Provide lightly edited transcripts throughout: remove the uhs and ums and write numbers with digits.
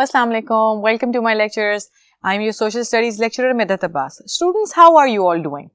Assalamu alaikum. Welcome to my lectures. I'm your social studies lecturer Medhat Abbas. Students, how are you all doing?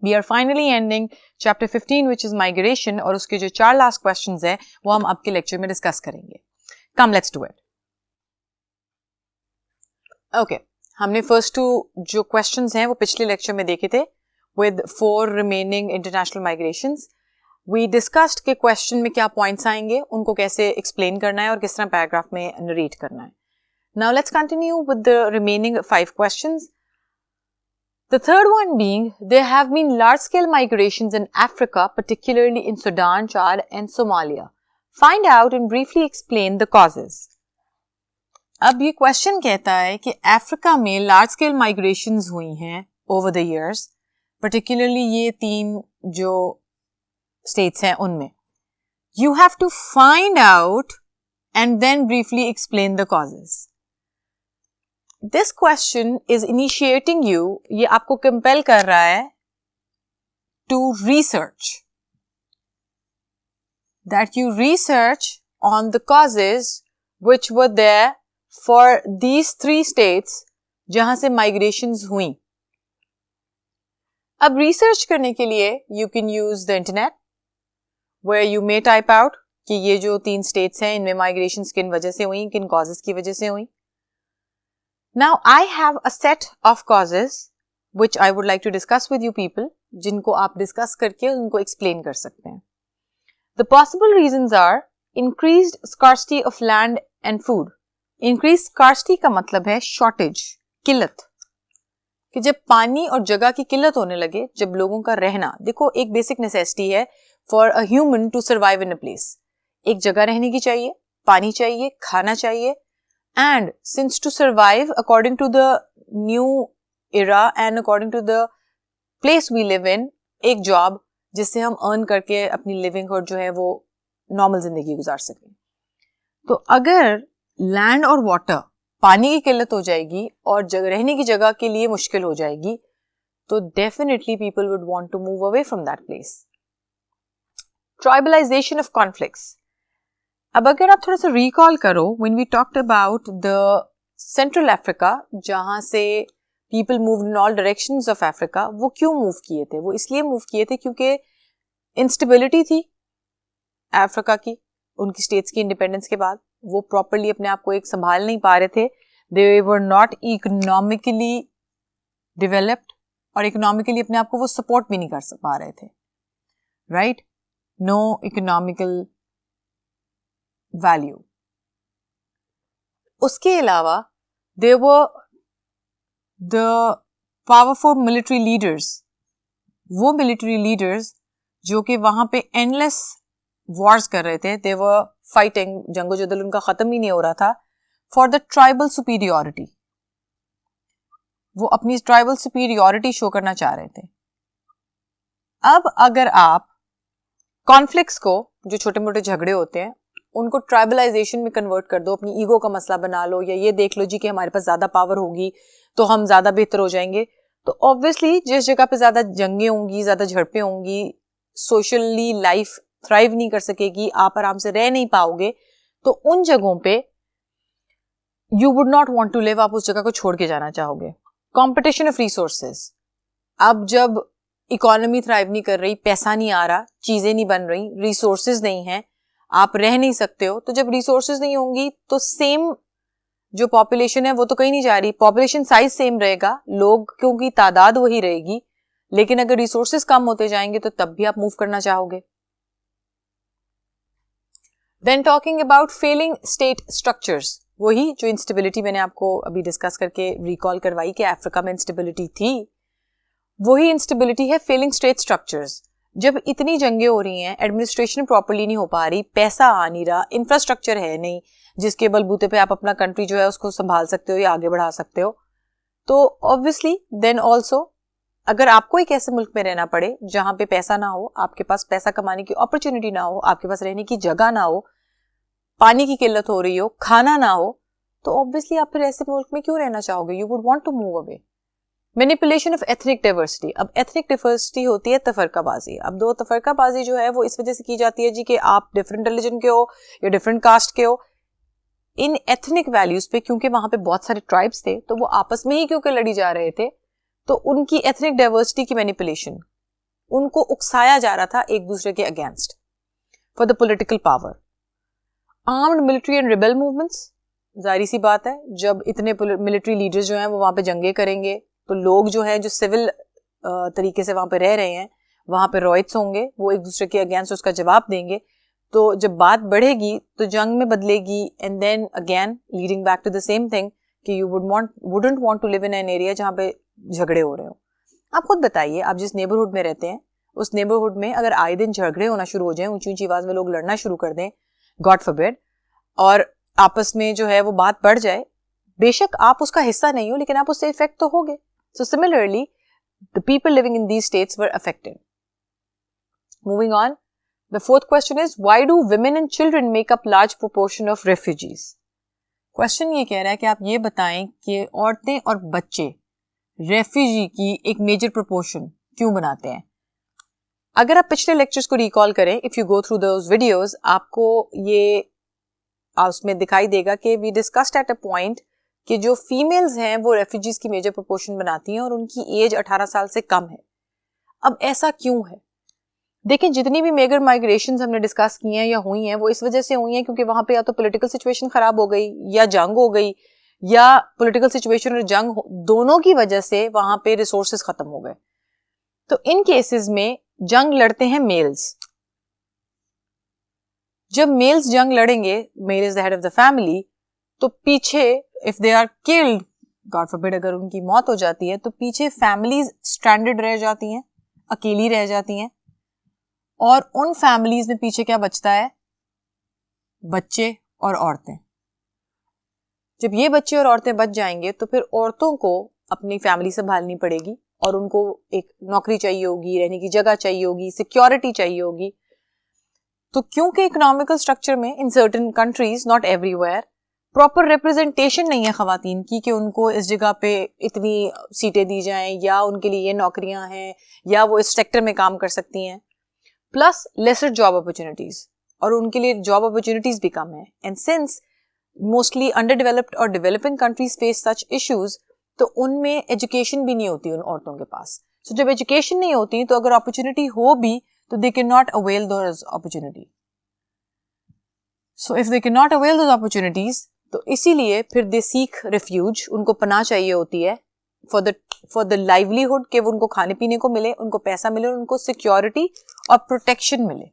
We are finally ending chapter 15 which is migration और उसके जो 4 last questions है वो हम आपके lecture में discuss करेंगे. Come, let's do it. Okay, हमने first 2 जो questions हैं वो पिछले lecture में देखे थे with 4 remaining international migrations. We discussed कि question में क्या points आएंगे, उनको कैसे explain करना है और किस तरह paragraph में narrate करना है. Now let's continue with the remaining 5 questions. The third one being, there have been large-scale migrations in Africa, particularly in Sudan, Chad and Somalia. Find out and briefly explain the causes. अब ये question कहता है कि Africa में large-scale migrations हुई हैं over the years, particularly ये 3 जो states हैं उनमें. You have to find out and then briefly explain the causes. This question is initiating you, ये आपको compel कर रहा है to research. That you research on the causes which were there for these 3 states जहां से migrations हुई. अब research करने के लिए you can use the internet where you may type out कि ये जो 3 states हैं इनमें migrations किन वजह से हुई, किन causes की वजह से हुई. Now I have a set of causes which I would like to discuss with you people, जिनको आप discuss करके उनको explain कर सकते हैं. The possible reasons are increased scarcity of land and food. Increased scarcity का मतलब है shortage, किल्लत. कि जब पानी और जगह की किल्लत होने लगे, जब लोगों का रहना, देखो एक basic necessity है for a human to survive in a place. एक जगह रहने की चाहिए, पानी चाहिए, खाना चाहिए. And since to survive according to the new era and according to the place we live in, एक job जिससे हम earn करके अपनी livelihood जो है वो normal जिंदगी गुजार सकें. तो अगर land और water, पानी की किल्लत हो जाएगी और रहने की जगह के लिए मुश्किल हो जाएगी, तो definitely people would want to move away from that place. Tribalization of conflicts. अब अगर आप थोड़ा सा recall करो, when we talked about the Central Africa, जहाँ से people moved in all directions of Africa, वो क्यों move किए थे? वो इसलिए move किए थे क्योंकि instability थी अफ्रीका की, उनकी states की independence के बाद, वो properly अपने आप को एक संभाल नहीं पा रहे थे. They were not economically developed और economically अपने आप को वो support भी नहीं कर पा रहे थे. Right? No economical value. उसके अलावा there were the powerful military leaders. वो military leaders जो कि वहां पे endless wars कर रहे थे, they were fighting, जंगो-जदल उनका खत्म ही नहीं हो रहा था, for the tribal superiority. वो अपनी tribal superiority शो करना चाह रहे थे. अब अगर आप कॉन्फ्लिक्ट्स को, जो छोटे मोटे झगड़े होते हैं, उनको ट्राइबलाइजेशन में कन्वर्ट कर दो, अपनी ईगो का मसला बना लो, या ये देख लो जी कि हमारे पास ज्यादा पावर होगी तो हम ज्यादा बेहतर हो जाएंगे, तो ऑब्वियसली जिस जगह पे ज्यादा जंगें होंगी, ज्यादा झड़पें होंगी, सोशली लाइफ थ्राइव नहीं कर सकेगी, आप आराम से रह नहीं पाओगे, तो उन जगहों पे you would not want to live, आप उस जगह को छोड़ के जाना चाहोगे. Competition of resources. अब जब इकोनॉमी थ्राइव नहीं कर रही, पैसा नहीं आ रहा, चीजें नहीं बन रही, रिसोर्सेज नहीं है, आप रह नहीं सकते हो, तो जब रिसोर्सेज नहीं होंगी तो सेम जो पॉपुलेशन है वो तो कहीं नहीं जा रही, पॉपुलेशन साइज सेम रहेगा, लोग क्योंकि तादाद वही रहेगी, लेकिन अगर रिसोर्सेज कम होते जाएंगे तो तब भी आप मूव करना चाहोगे. Then talking about failing state structures. वही जो इंस्टेबिलिटी मैंने आपको अभी डिस्कस करके रिकॉल करवाई कि अफ्रीका में इंस्टेबिलिटी थी, वही इंस्टेबिलिटी है फेलिंग स्टेट स्ट्रक्चर्स. जब इतनी जंगें हो रही हैं, एडमिनिस्ट्रेशन प्रॉपर्ली नहीं हो पा रही, पैसा आ नहीं रहा, इंफ्रास्ट्रक्चर है नहीं जिसके बलबूते पे आप अपना कंट्री जो है उसको संभाल सकते हो या आगे बढ़ा सकते हो, तो ऑब्वियसली देन ऑल्सो अगर आपको एक ऐसे मुल्क में रहना पड़े जहां पे पैसा ना हो, आपके पास पैसा कमाने की अपॉर्चुनिटी ना हो, आपके पास रहने की जगह ना हो, पानी की किल्लत हो रही हो, खाना ना हो, तो ऑब्वियसली आप फिर ऐसे मुल्क में क्यों रहना चाहोगे? You would want to move away. Manipulation of ethnic diversity. अब एथनिक डाइवर्सिटी होती है तफरकाबाजी. अब दो तफरकाबाजी जो है वो इस वजह से की जाती है जी कि आप डिफरेंट रिलीजन के हो या डिफरेंट कास्ट के हो, इन एथनिक वैल्यूज पे, क्योंकि वहां पे बहुत सारे ट्राइब्स थे तो वो आपस में ही क्योंकि लड़ी जा रहे थे, तो उनकी एथनिक डाइवर्सिटी की मैनिपुलेशन, उनको उकसाया जा रहा था एक दूसरे के against for the political power. Armed military and rebel movements, जाहिर सी बात है जब इतने मिलिट्री लीडर्स जो हैं वो वहां पे जंगे करेंगे तो लोग जो हैं जो सिविल तरीके से वहां पे रह रहे हैं वहां पे रॉयट्स होंगे, वो एक दूसरे के अगेंस्ट उसका जवाब देंगे, तो जब बात बढ़ेगी तो जंग में बदलेगी, and then again leading back to the same thing कि you wouldn't want to live in an area जहां पे झगड़े हो रहे हो। आप खुद बताइए, आप जिस नेबरहुड में रहते हैं उस नेबरहुड में अगर आए दिन झगड़े होना शुरू हो जाए, ऊंची ऊंची आवाज में लोग लड़ना शुरू कर दें, गॉड फॉरबिड, और आपस में जो है वो बात बढ़ जाए, बेशक आप उसका हिस्सा नहीं हो लेकिन आप उससे इफेक्ट तो होगे। So similarly the people living in these states were affected. Moving on, the fourth question is why do women and children make up large proportion of refugees? Question ये कह रहा है कि आप ये बताएं कि औरतें और बच्चे रेफ्यूजी की एक मेजर प्रोपोर्शन क्यों बनाते हैं। अगर आप पिछले लेक्चर्स को रिकॉल करें, if you go through those videos, आपको ये उसमें दिखाई देगा कि we discussed at a point कि जो फीमेल्स हैं वो रेफ्यूजीज की मेजर प्रोपोर्शन बनाती हैं और उनकी एज 18 साल से कम है। अब ऐसा क्यों है? देखिए, जितनी भी मेजर माइग्रेशंस हमने डिस्कस की हैं या हुई हैं वो इस वजह से हुई हैं क्योंकि वहां पे या तो पॉलिटिकल सिचुएशन खराब हो गई या जंग हो गई, या पॉलिटिकल सिचुएशन और जंग दोनों की वजह से वहां पे रिसोर्सेज खत्म हो गए। तो इन केसेस में जंग लड़ते हैं मेल्स। जब मेल्स जंग लड़ेंगे, male is the head of the family, तो पीछे if they are killed, God forbid अगर उनकी मौत हो जाती है, तो पीछे फैमिलीज स्ट्रैंडेड रह जाती हैं, अकेली रह जाती हैं, और उन फैमिलीज में पीछे क्या बचता है? बच्चे और औरतें। जब ये बच्चे और औरतें बच जाएंगे तो फिर औरतों को अपनी फैमिली संभालनी पड़ेगी और उनको एक नौकरी चाहिए होगी, रहने की जगह चाहिए होगी, सिक्योरिटी चाहिए होगी। तो क्योंकि इकोनॉमिकल स्ट्रक्चर में in certain countries, not everywhere, proper representation नहीं है खवातीन की कि उनको इस जगह पे इतनी सीटें दी जाएं या उनके लिए ये नौकरियां हैं या वो इस सेक्टर में काम कर सकती हैं, प्लस लेसर जॉब अपॉर्चुनिटीज, और उनके लिए जॉब अपॉर्चुनिटीज भी कम है। And since mostly under developed और developing countries face such issues, तो उनमें एजुकेशन भी नहीं होती उन औरतों के पास। सो जब एजुकेशन नहीं होती तो अगर अपॉर्चुनिटी हो भी तो they can not avail those opportunity. So if they can not avail those opportunities, तो इसीलिए फिर दे सीक रिफ्यूज, उनको पनाह चाहिए होती है फॉर द लाइवलीहुड, कि वो उनको खाने पीने को मिले, उनको पैसा मिले, उनको सिक्योरिटी और प्रोटेक्शन मिले।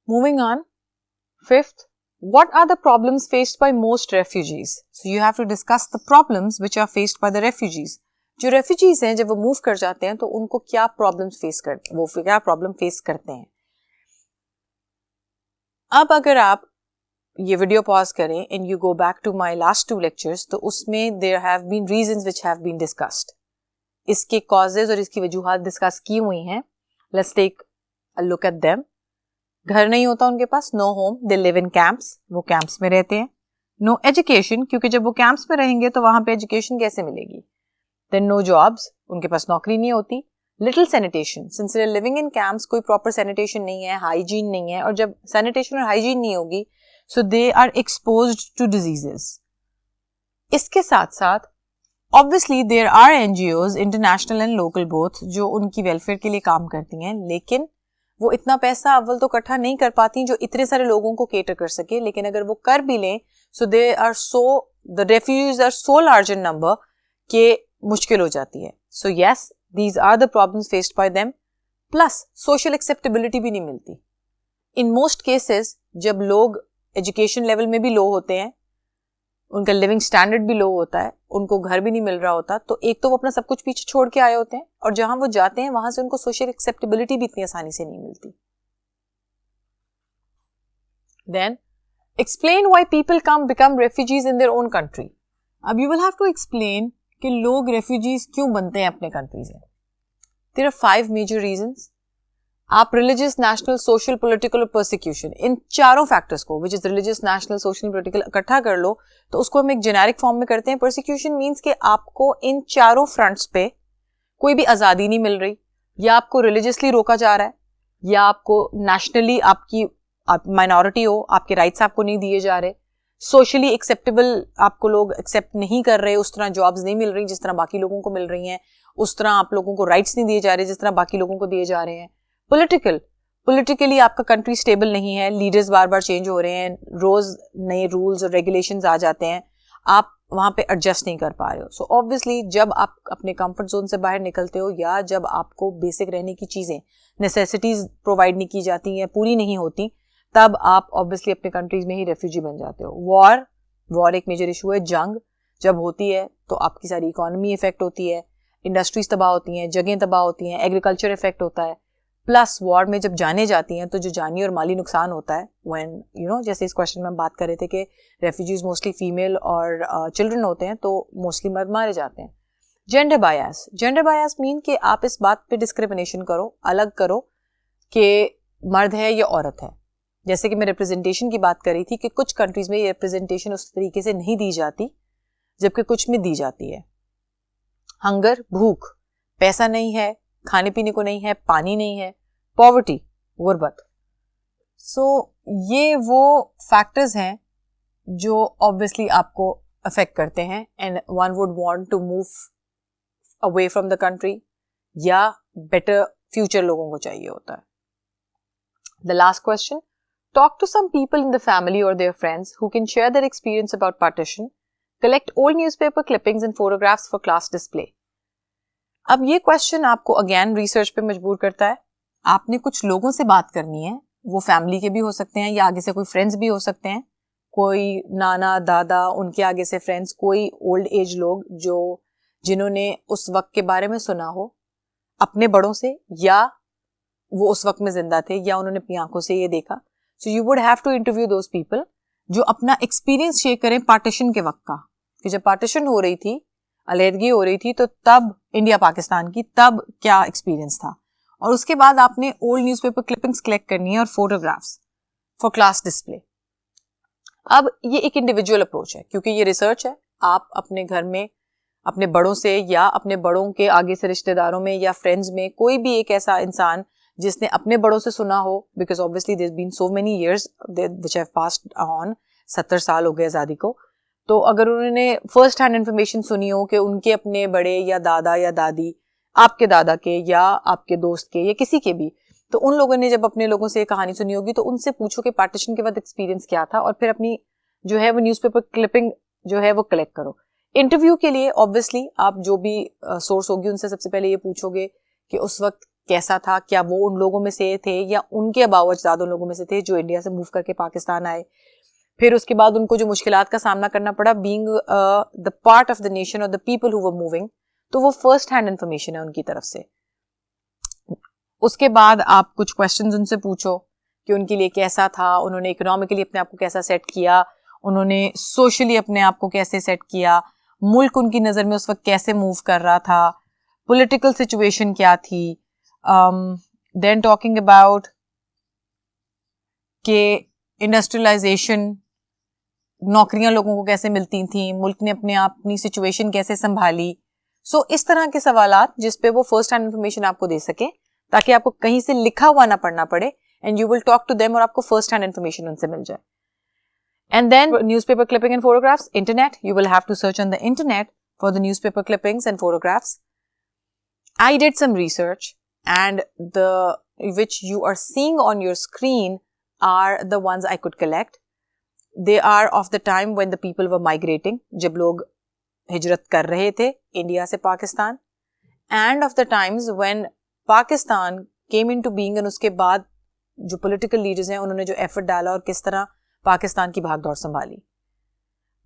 Moving on, fifth, what are the problems faced by most refugees? So you have to discuss the problems which are faced by the refugees. जो refugees हैं जब वो move कर जाते हैं तो उनको क्या problems face करते हैं, वो क्या problem face करते हैं। अब अगर आप ये वीडियो पॉज करें and you go back to my last 2 lectures, तो उसमें there have been reasons which have been discussed. इसके causes और इसकी वजूहात डिस्कस की हुई हैं। Let's take a look at them. घर नहीं होता उनके पास, no home, they live in camps, वो कैंप्स में रहते हैं। नो एजुकेशन, क्योंकि जब वो कैंप्स में रहेंगे तो वहां पे एजुकेशन कैसे मिलेगी। देन नो जॉब्स, उनके पास नौकरी नहीं होती। Little sanitation, since they are living in camps, कोई प्रॉपर सैनिटेशन नहीं है, हाइजीन नहीं है, और जब सैनिटेशन और हाइजीन नहीं होगी so they are exposed to diseases. इसके साथ साथ obviously there are NGOs, international and local both, जो उनकी वेलफेयर के लिए काम करती हैं, लेकिन वो इतना पैसा अव्वल तो इकट्ठा नहीं कर पाती जो इतने सारे लोगों को केटर कर सके। लेकिन अगर वो कर भी लें so they are the refugees are so large in number कि मुश्किल हो जाती है। So yes, these are the problems faced by them. Plus social acceptability भी नहीं मिलती इन मोस्ट केसेस। जब लोग एजुकेशन लेवल में भी लो होते हैं, उनका लिविंग स्टैंडर्ड भी लो होता है, उनको घर भी नहीं मिल रहा होता, तो एक तो वो अपना सब कुछ पीछे छोड़ के आए होते हैं और जहां वो जाते हैं वहां से उनको सोशल एक्सेप्टेबिलिटी भी इतनी आसानी से नहीं मिलती। Then explain why people become refugees in their own country. अब you will have to explain कि लोग रेफ्यूजीज क्यों बनते हैं अपने कंट्री से। There are 5 major reasons. आप रिलीजियस, नेशनल, सोशल, पॉलिटिकल और परसिक्यूशन, इन चारों फैक्टर्स को, which is religious, national, social, political, इकट्ठा कर लो तो उसको हम एक जेनेरिक फॉर्म में करते हैं। परसिक्यूशन मींस कि आपको इन चारों फ्रंट्स पे कोई भी आजादी नहीं मिल रही, या आपको रिलीजियसली रोका जा रहा है, या आपको नेशनली आपकी माइनॉरिटी हो, आपके राइट्स आपको नहीं दिए जा रहे, सोशली एक्सेप्टेबल आपको लोग एक्सेप्ट नहीं कर रहे, उस तरह जॉब्स नहीं मिल रही जिस तरह बाकी लोगों को मिल रही हैं, उस तरह आप लोगों को राइट्स नहीं दिए जा रहे जिस तरह बाकी लोगों को दिए जा रहे हैं। पॉलिटिकली आपका कंट्री स्टेबल नहीं है, लीडर्स बार बार चेंज हो रहे हैं, रोज नए रूल्स और रेगुलेशंस आ जाते हैं, आप वहां पे एडजस्ट नहीं कर पा रहे हो। सो ऑब्वियसली जब आप अपने कंफर्ट जोन से बाहर निकलते हो या जब आपको बेसिक रहने की चीजें, नेसेसिटीज प्रोवाइड नहीं की जाती हैं, पूरी नहीं होती, तब आप ऑब्वियसली अपने कंट्रीज में ही रेफ्यूजी बन जाते हो। वॉर एक मेजर इशू है। जंग जब होती है तो आपकी सारी इकोनॉमी इफेक्ट होती है, इंडस्ट्रीज तबाह होती हैं, जगहें तबाह होती हैं, एग्रीकल्चर इफेक्ट होता है। प्लस वॉर में जब जाने जाती हैं तो जो जानी और माली नुकसान होता है, व्हेन जैसे इस क्वेश्चन में हम बात कर रहे थे कि रेफ्यूजीज मोस्टली फीमेल और चिल्ड्रन होते हैं, तो मोस्टली मर्द मारे जाते हैं। जेंडर बायस मीन कि आप इस बात पे डिस्क्रिमिनेशन करो, अलग करो कि मर्द है या औरत है। जैसे कि मैं रिप्रेजेंटेशन की बात कर रही थी कि कुछ कंट्रीज में ये रिप्रेजेंटेशन उस तरीके से नहीं दी जाती जबकि कुछ में दी जाती है। हंगर, भूख, पैसा नहीं है, खाने पीने को नहीं है, पानी नहीं है, पॉवर्टी, गुर्बत। सो ये वो फैक्टर्स हैं जो ऑब्वियसली आपको अफेक्ट करते हैं and one would want to move away from the country, या बेटर फ्यूचर लोगों को चाहिए होता है। The last question, talk to some people in the family or their friends who can share their experience about partition. Collect old newspaper clippings and photographs for class display. अब ये question आपको again research पे मजबूर करता है। आपने कुछ लोगों से बात करनी है, वो फैमिली के भी हो सकते हैं या आगे से कोई फ्रेंड्स भी हो सकते हैं, कोई नाना दादा, उनके आगे से फ्रेंड्स, कोई ओल्ड एज लोग जिन्होंने उस वक्त के बारे में सुना हो अपने बड़ों से, या वो उस वक्त में जिंदा थे या उन्होंने अपनी आंखों से ये देखा। So you would have to interview those people जो अपना एक्सपीरियंस शेयर करें पार्टीशन के वक्त का, कि जब पार्टीशन हो रही थी, अलहदगी हो रही थी, तो तब इंडिया पाकिस्तान की तब क्या एक्सपीरियंस था। और उसके बाद आपने ओल्ड न्यूज़पेपर क्लिपिंग्स कलेक्ट करनी है और फोटोग्राफ्स फॉर क्लास डिस्प्ले। अब ये एक इंडिविजुअल अप्रोच है क्योंकि ये रिसर्च है। आप अपने घर में अपने बड़ों से या अपने बड़ों के आगे से रिश्तेदारों में या फ्रेंड्स में कोई भी एक ऐसा इंसान जिसने अपने बड़ों से सुना हो, because obviously there been so many years which have passed on, 70 साल हो गए आज़ादी को, तो अगर उन्होंने फर्स्ट हैंड इन्फॉर्मेशन सुनी हो कि उनके अपने बड़े या दादा या दादी, आपके दादा के या आपके दोस्त के या किसी के भी, तो उन लोगों ने जब अपने लोगों से ये कहानी सुनी होगी तो उनसे पूछो कि पार्टीशन के बाद एक्सपीरियंस क्या था, और फिर अपनी जो है वो न्यूज़पेपर क्लिपिंग जो है वो कलेक्ट करो। इंटरव्यू के लिए ऑब्वियसली आप जो भी सोर्स होगी उनसे सबसे पहले ये पूछोगे कि उस वक्त कैसा था, क्या वो उन लोगों में से थे या उनके अबाव ज्यादा उन लोगों में से थे जो इंडिया से मूव करके पाकिस्तान आए। फिर उसके बाद उनको जो मुश्किलात का सामना करना पड़ा being the part of the nation और the people who were moving, तो वो फर्स्ट हैंड इन्फॉर्मेशन है उनकी तरफ से। उसके बाद आप कुछ क्वेश्चंस उनसे पूछो कि उनके लिए कैसा था, उन्होंने इकोनॉमिकली अपने आप को कैसा सेट किया, उन्होंने सोशली अपने आप को कैसे सेट किया, मुल्क उनकी नज़र में उस वक्त कैसे मूव कर रहा था, पॉलिटिकल सिचुएशन क्या थी, then talking about के इंडस्ट्रियलाइजेशन, नौकरियां लोगों को कैसे मिलती थी, मुल्क ने अपनी सिचुएशन कैसे संभाली। सो इस तरह के सवालात जिस पे वो फर्स्ट हैंड इन्फॉर्मेशन आपको दे सके ताकि आपको कहीं से लिखा हुआ ना पढ़ना पड़े, and you will talk to them और आपको फर्स्ट हैंड इन्फॉर्मेशन उनसे मिल जाए। And then newspaper clipping and photographs, internet, you will have to search on the internet for the newspaper clippings and photographs. I did some research and the which you are seeing on your screen are the ones I could collect. They are of the time when the people were migrating, जब लोग हिजरत कर रहे थे India से Pakistan, and of the times when Pakistan came into being, and उसके बाद जो political leaders हैं उन्होंने जो effort डाला और किस तरह पाकिस्तान की भागदौड़ संभाली।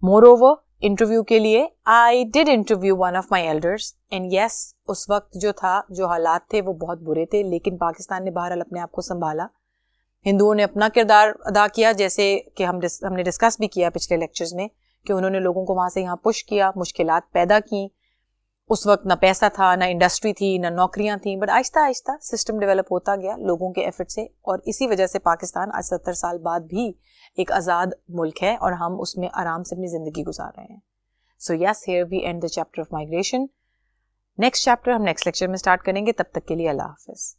Moreover, इंटरव्यू के लिए I did interview one of my elders, and yes उस वक्त जो हालात थे वो बहुत बुरे थे, लेकिन पाकिस्तान ने बहरहाल अपने आप को संभाला। हिंदुओं ने अपना किरदार अदा किया, जैसे कि हमने डिस्कस भी किया पिछले लेक्चर्स में कि उन्होंने लोगों को वहाँ से यहाँ पुश किया, मुश्किलात पैदा की। उस वक्त ना पैसा था, ना इंडस्ट्री थी, ना नौकरियां थी, but Aahista Aahista system develop होता गया लोगों के एफर्ट से, और इसी वजह से पाकिस्तान आज 70 साल बाद भी एक आज़ाद मुल्क है और हम उसमें आराम से अपनी ज़िंदगी गुजार रहे हैं। So yes, here we end the chapter of migration. Next chapter हम नेक्स्ट लेक्चर में स्टार्ट करेंगे। तब तक के लिए अल्लाह हाफिज़।